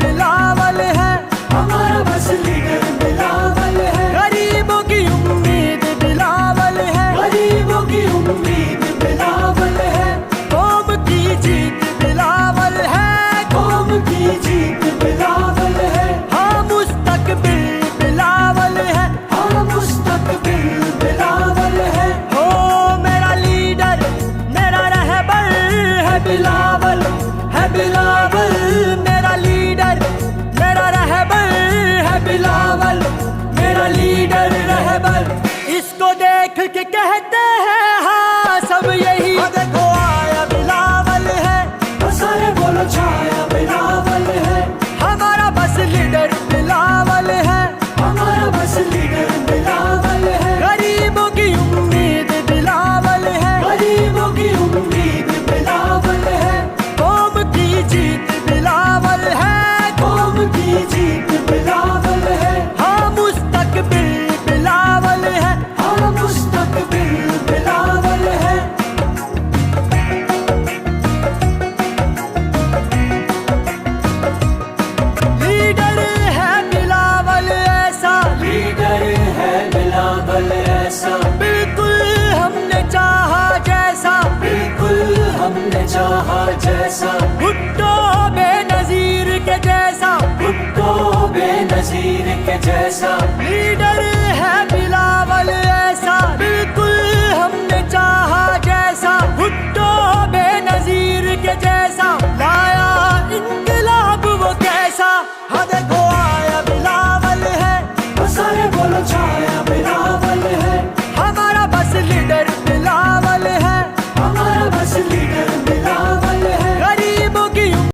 बिलावल है, हमारा बस लीडर बिलावल है। गरीबों की उम्मीद बिलावल है, गरीबों की उम्मीद बिलावल है। कौम की जीत बिलावल है, कौम की जीत बिलावल है। हाँ मुस्तकबिल बिलावल है, हाँ मुस्तकबिल बिलावल है। हो मेरा लीडर मेरा रहबर है बिलावल, है बिलावल मेरा लीडर मेरा रहबर है बिलावल, मेरा लीडर रहबर। इसको देख के कहते हैं हाँ सब यही, देखो आया बिलावल है, सारे बोलो छाया बिलावल है। हमारा बस लीडर बिलावल है, हमारा बस लीडर बिलावल है। गरीबों की उम्मीद बिलावल है, गरीबों की उम्मीद बिलावल है। कौम की जीत बिलावल है, कौम की जीत बिलावल है। हाँ मुस्तकबिल बिलावल है, हाँ मुस्तकबिल बिलावल है। लीडर है बिलावल ऐसा, लीडर है बिलावल ऐसा। बिल्कुल हमने चाहा जैसा, बिल्कुल हमने चाहा जैसा। भुट्टो बेनजीर के जैसा, भुट्टो बेनजीर के जैसा।